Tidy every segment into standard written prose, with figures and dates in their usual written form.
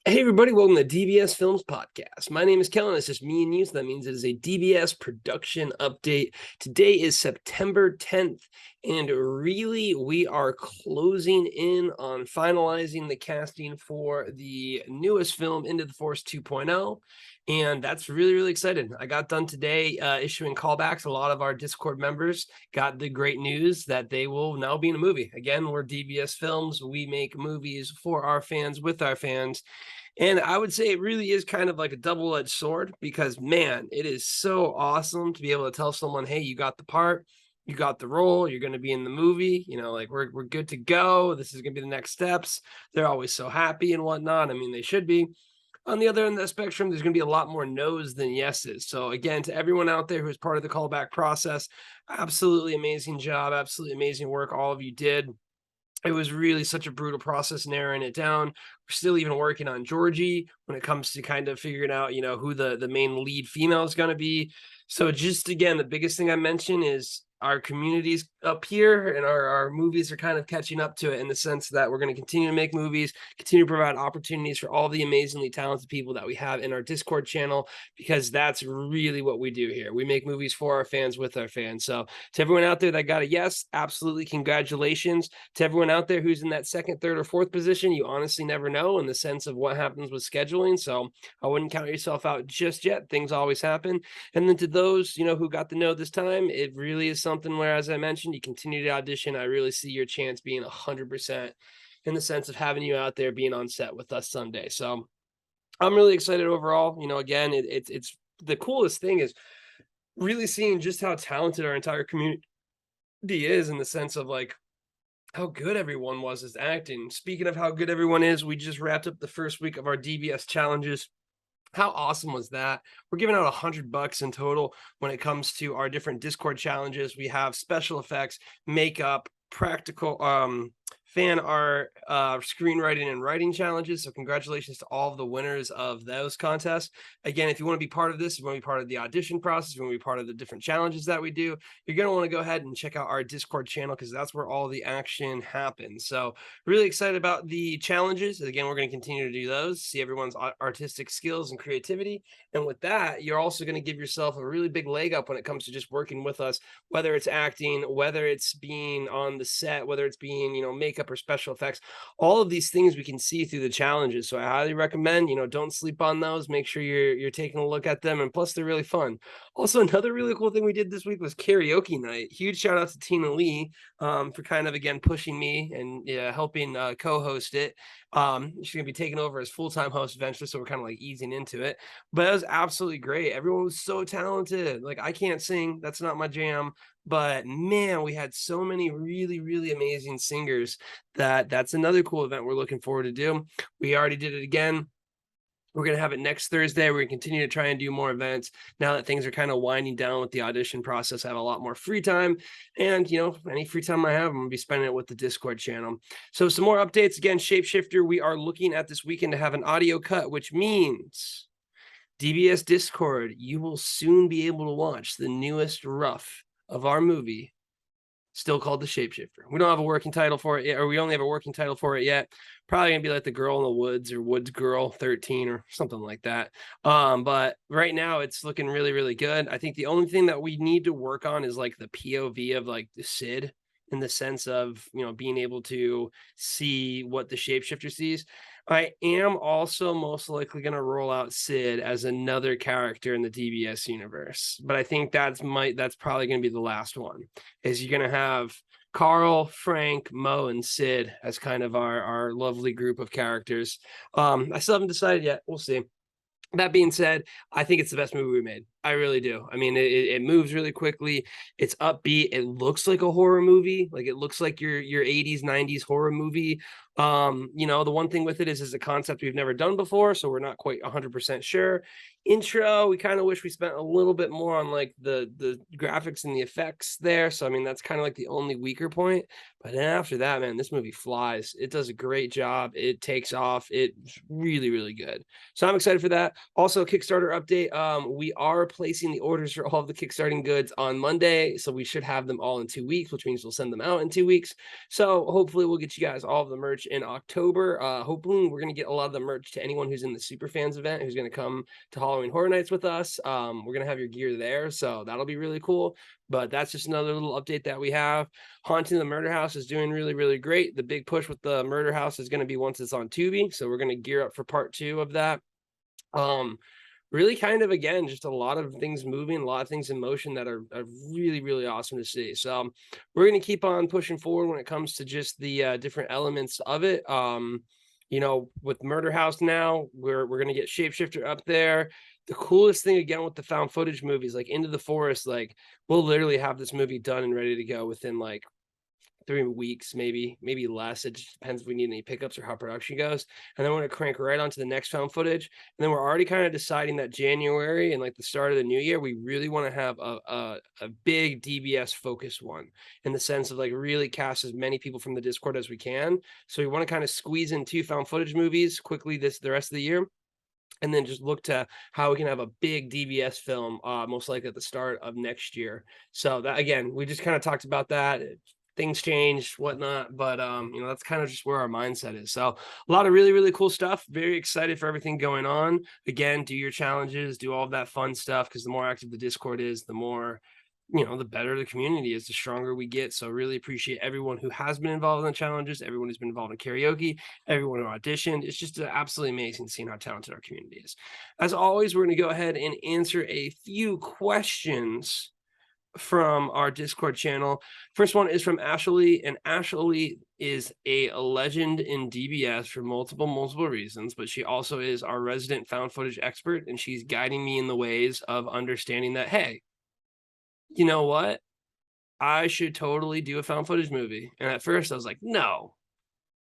Hey everybody, welcome to DBS Films Podcast. My name is Kellen. It's just me and you, so that means it is a DBS production update. Today is September 10th, and really we are closing in on finalizing the casting for the newest film, Into the Force 2.0. And that's really excited. I got done today issuing callbacks. A lot of our Discord members got the great news that they will now be in a movie. Again, we're DBS Films. We make movies for our fans, with our fans. And I would say it really is kind of like a double-edged sword because, man, it is so awesome to be able to tell someone, hey, you got the part, you got the role, you're going to be in the movie, like we're good to go. This is going to be the next steps. They're always so happy and whatnot. I mean, they should be. On the other end of the spectrum, there's going to be a lot more no's than yeses. So again, to everyone out there who's part of the callback process, absolutely amazing job, absolutely amazing work all of you did. It was really such a brutal process narrowing it down. We're still even working on Georgie when it comes to kind of figuring out, who the main lead female is going to be. So just again, the biggest thing I mentioned is our communities up here and our movies are kind of catching up to it in the sense that we're going to continue to make movies, continue to provide opportunities for all the amazingly talented people that we have in our Discord channel, because that's really what we do here. We make movies for our fans, with our fans. So to everyone out there that got a yes, absolutely congratulations. To everyone out there who's in that second, third, or fourth position, you honestly never know in the sense of what happens with scheduling. So I wouldn't count yourself out just yet. Things always happen. And then to those, who got the no this time, it really is something where, as I mentioned, you continue to audition. I really see your chance being 100% in the sense of having you out there being on set with us someday. So I'm really excited overall. Again, it's the coolest thing is really seeing just how talented our entire community is in the sense of like how good everyone was as acting. Speaking of how good everyone is, we just wrapped up the first week of our DBS challenges. How awesome was that? We're giving out $100 in total when it comes to our different Discord challenges. We have special effects, makeup, practical fan art, screenwriting and writing challenges. So congratulations to all of the winners of those contests. Again, if you want to be part of this, if you want to be part of the audition process, if you want to be part of the different challenges that we do, you're going to want to go ahead and check out our Discord channel because that's where all the action happens. So really excited about the challenges. Again, we're going to continue to do those, see everyone's artistic skills and creativity. And with that, you're also going to give yourself a really big leg up when it comes to just working with us, whether it's acting, whether it's being on the set, whether it's being, makeup or special effects. All of these things we can see through the challenges. So I highly recommend, don't sleep on those. Make sure you're taking a look at them. And plus, they're really fun. Also, another really cool thing we did this week was karaoke night. Huge shout out to Tina Lee for kind of, again, pushing me and helping co-host it. She's going to be taking over as full-time host eventually, so we're kind of like easing into it. But it was absolutely great. Everyone was so talented. Like, I can't sing. That's not my jam. But man, we had so many really amazing singers that's another cool event we're looking forward to do. We already did it again. We're going to have it next Thursday. We're going to continue to try and do more events now that things are kind of winding down with the audition process. I have a lot more free time. And, any free time I have, I'm going to be spending it with the Discord channel. So some more updates. Again, Shapeshifter, we are looking at this weekend to have an audio cut, which means DBS Discord, you will soon be able to watch the newest rough of our movie, still called The Shapeshifter. We don't have a working title for it yet, or we only have a working title for it yet. Probably gonna be like The Girl in the Woods or Woods Girl 13 or something like that. But right now it's looking really good. I think the only thing that we need to work on is like the POV of like the Sid, in the sense of, being able to see what the Shapeshifter sees. I am also most likely going to roll out Sid as another character in the DBS universe, but I think that's probably going to be the last one. Is you're going to have Carl, Frank, Mo, and Sid as kind of our lovely group of characters. I still haven't decided yet. We'll see. That being said, I think it's the best movie we made. I really do. I mean, it moves really quickly. It's upbeat. It looks like a horror movie. Like, it looks like your 80s, 90s horror movie. The one thing with it is a concept we've never done before, so we're not quite 100% sure. Intro, we kind of wish we spent a little bit more on like the graphics and the effects there. So I mean, that's kind of like the only weaker point. But then after that, man, this movie flies. It does a great job. It takes off. It's really good. So I'm excited for that. Also, Kickstarter update. We are placing the orders for all of the kickstarting goods on Monday, so we should have them all in 2 weeks, which means we'll send them out in 2 weeks. So hopefully we'll get you guys all of the merch in October. Hopefully we're going to get a lot of the merch to anyone who's in the Super Fans event, who's going to come to Halloween Horror Nights with us. We're going to have your gear there, so that'll be really cool. But that's just another little update that we have. Haunting the Murder House is doing really, really great. The big push with the Murder House is going to be once it's on Tubi, so we're going to gear up for part 2 of that. Really kind of, again, just a lot of things moving, a lot of things in motion that are really, really awesome to see. So we're going to keep on pushing forward when it comes to just the different elements of it. You know, with Murder House now, we're going to get Shapeshifter up there. The coolest thing, again, with the found footage movies, like Into the Forest, like we'll literally have this movie done and ready to go within like 3 weeks, maybe less. It just depends if we need any pickups or how production goes. And then we're going to crank right onto the next found footage. And then we're already kind of deciding that January and like the start of the new year, we really want to have a big DBS focus one, in the sense of like really cast as many people from the Discord as we can. So we want to kind of squeeze in 2 found footage movies quickly the rest of the year. And then just look to how we can have a big DBS film, most likely at the start of next year. So that, again, we just kind of talked about that. Things change, whatnot, but you know, that's kind of just where our mindset is. So a lot of really, really cool stuff. Very excited for everything going on. Again, do your challenges, do all of that fun stuff, because the more active the Discord is, the more, you know, the better the community is, the stronger we get. So really appreciate everyone who has been involved in the challenges, everyone who's been involved in karaoke, everyone who auditioned. It's just absolutely amazing seeing how talented our community is. As always, we're going to go ahead and answer a few questions from our Discord channel. First one is from Ashley, and Ashley is a legend in DBS for multiple reasons, but she also is our resident found footage expert, and she's guiding me in the ways of understanding that, hey, you know what? I should totally do a found footage movie. And at first I was like, no,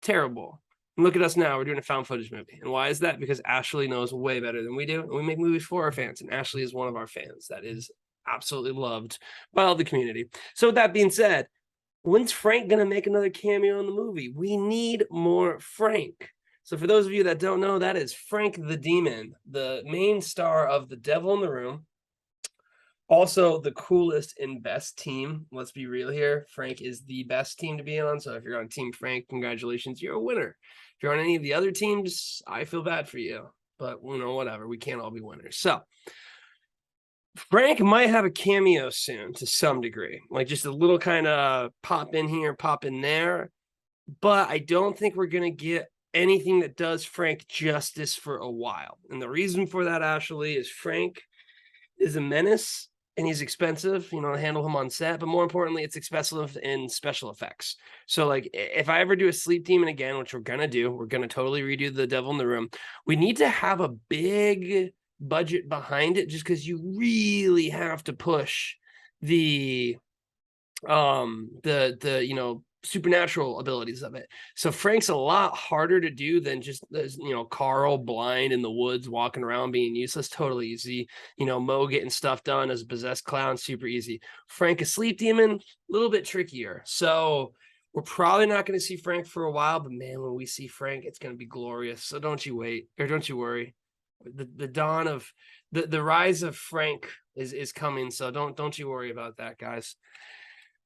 terrible. And look at us now, we're doing a found footage movie. And why is that? Because Ashley knows way better than we do, and we make movies for our fans, and Ashley is one of our fans that is absolutely loved by all the community. So with that being said, when's Frank gonna make another cameo in the movie? We need more Frank. So for those of you that don't know, that is Frank the Demon, the main star of The Devil in the Room. Also the coolest and best team. Let's be real here. Frank is the best team to be on. So if you're on Team Frank, congratulations, you're a winner. If you're on any of the other teams, I feel bad for you. But, you know, whatever. We can't all be winners. So Frank might have a cameo soon to some degree, like just a little kind of pop in here, pop in there. But I don't think we're going to get anything that does Frank justice for a while. And the reason for that, Ashley, is Frank is a menace and he's expensive, you know, to handle him on set. But more importantly, it's expensive in special effects. So like if I ever do a Sleep Demon again, which we're going to do, we're going to totally redo The Devil in the Room. We need to have a big budget behind it, just because you really have to push the you know, supernatural abilities of it. So Frank's a lot harder to do than just, you know, Carl blind in the woods walking around being useless. Totally easy. You know, Mo getting stuff done as a possessed clown, super easy. Frank a sleep demon, a little bit trickier. So we're probably not going to see Frank for a while, but man, when we see Frank, it's going to be glorious. So don't you wait, or don't you worry. The dawn of the rise of Frank is coming. So don't you worry about that, guys.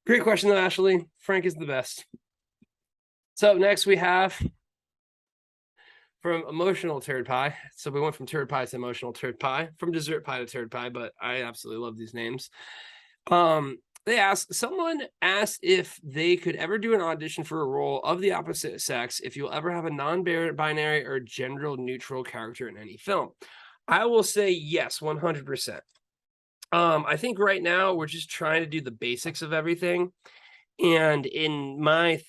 Great question though, Ashley. Frank is the best. So next we have from Emotional Turd Pie. So we went from Turd Pie to Emotional Turd Pie, from Dessert Pie to Turd Pie, but I absolutely love these names. Someone asked if they could ever do an audition for a role of the opposite sex, if you'll ever have a non-binary or gender neutral character in any film. I will say yes, 100%. I think right now we're just trying to do the basics of everything. And in my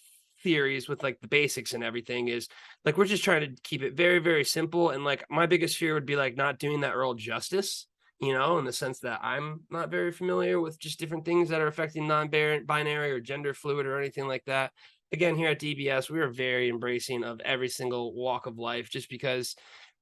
theories with like the basics and everything is like, we're just trying to keep it very, very simple. And like my biggest fear would be like not doing that role justice, you know, in the sense that I'm not very familiar with just different things that are affecting non-binary or gender fluid or anything like that. Again, here at DBS, we are very embracing of every single walk of life, just because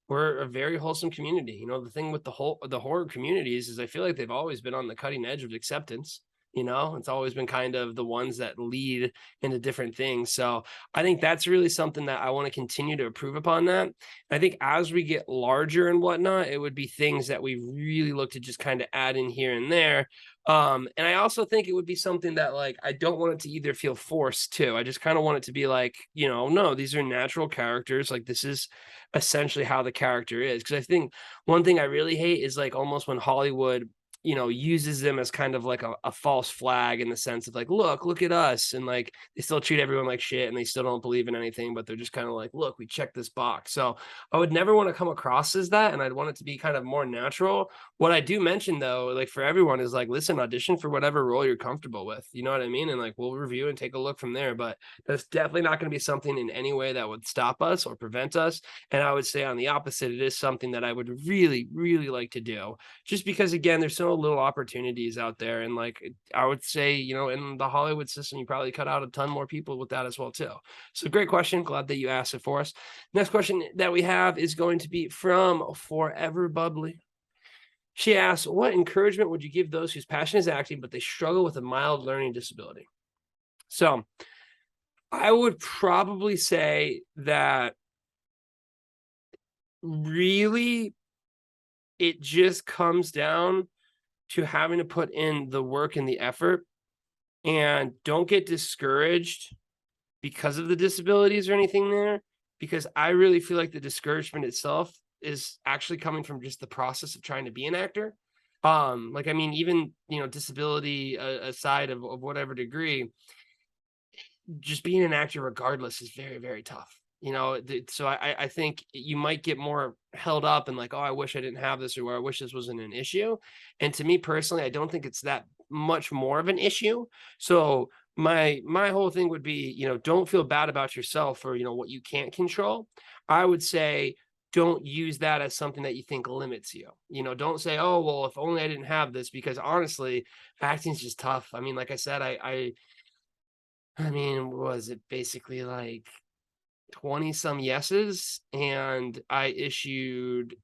we're a very wholesome community. You know, the thing with the horror communities is I feel like they've always been on the cutting edge of acceptance. It's always been kind of the ones that lead into different things. So I think that's really something that I want to continue to improve upon that. I think as we get larger and whatnot, it would be things that we really look to just kind of add in here and there. And I also think it would be something that, like, I don't want it to either feel forced too. I just kind of want it to be like, no, these are natural characters. Like, this is essentially how the character is. Because I think one thing I really hate is like almost when Hollywood uses them as kind of like a false flag, in the sense of like, look at us. And like, they still treat everyone like shit and they still don't believe in anything, but they're just kind of like, look, we checked this box. So I would never want to come across as that. And I'd want it to be kind of more natural. What I do mention though, like for everyone, is like, listen, audition for whatever role you're comfortable with. You know what I mean? And like, we'll review and take a look from there, but that's definitely not going to be something in any way that would stop us or prevent us. And I would say on the opposite, it is something that I would really, really like to do, just because again, there's so little opportunities out there. And like, I would say, in the Hollywood system, you probably cut out a ton more people with that as well too. So great question. Glad that you asked it for us. Next question that we have is going to be from Forever Bubbly. She asks, what encouragement would you give those whose passion is acting, but they struggle with a mild learning disability? So I would probably say that really it just comes down to having to put in the work and the effort, and don't get discouraged because of the disabilities or anything there, because I really feel like the discouragement itself is actually coming from just the process of trying to be an actor. Like, I mean, even, disability aside of whatever degree, just being an actor regardless is very, very tough. So I think you might get more held up and like, oh, I wish I didn't have this, or I wish this wasn't an issue. And to me personally, I don't think it's that much more of an issue. So my whole thing would be, don't feel bad about yourself for, what you can't control. I would say don't use that as something that you think limits you. Don't say, oh, well, if only I didn't have this, because honestly, acting is just tough. I mean, like I said, I mean, was it basically like 20 some yeses, and I issued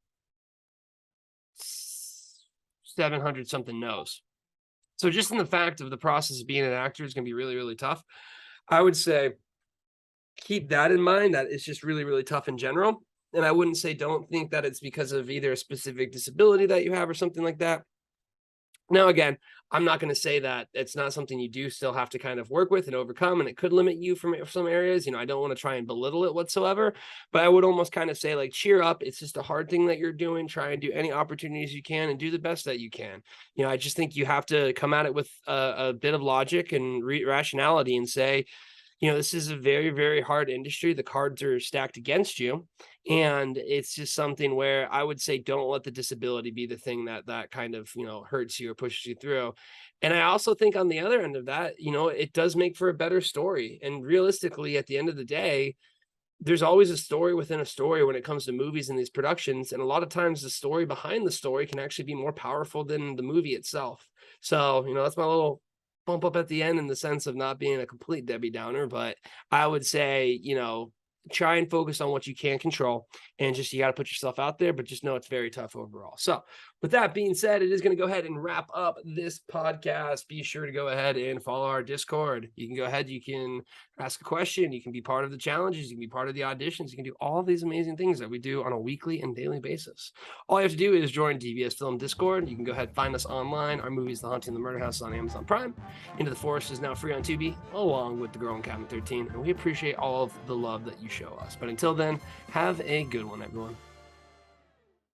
700 something no's. So just in the fact of the process of being an actor is going to be really, really tough. I would say keep that in mind, that it's just really, really tough in general. And I wouldn't say don't think that it's because of either a specific disability that you have or something like that. Now, again, I'm not going to say that it's not something you do still have to kind of work with and overcome, and it could limit you from some areas. I don't want to try and belittle it whatsoever, but I would almost kind of say, like, cheer up. It's just a hard thing that you're doing. Try and do any opportunities you can and do the best that you can. I just think you have to come at it with a bit of logic and rationality and say, this is a very, very hard industry. The cards are stacked against you. And it's just something where I would say, don't let the disability be the thing that kind of, hurts you or pushes you through. And I also think on the other end of that, it does make for a better story. And realistically, at the end of the day, there's always a story within a story when it comes to movies and these productions. And a lot of times the story behind the story can actually be more powerful than the movie itself. So, that's my little bump up at the end, in the sense of not being a complete Debbie Downer, but I would say, try and focus on what you can control, and just, you got to put yourself out there, but just know it's very tough overall. So with that being said, it is going to go ahead and wrap up this podcast. Be sure to go ahead and follow our Discord. You can go ahead, you can ask a question, you can be part of the challenges, you can be part of the auditions, you can do all these amazing things that we do on a weekly and daily basis. All you have to do is join DBS Film Discord. You can go ahead and find us online. Our movies, The Haunting of the Murder House, is on Amazon Prime. Into the Forest is now free on Tubi, along with The Girl in Cabin 13, and we appreciate all of the love that you show us. But until then, have a good one, everyone.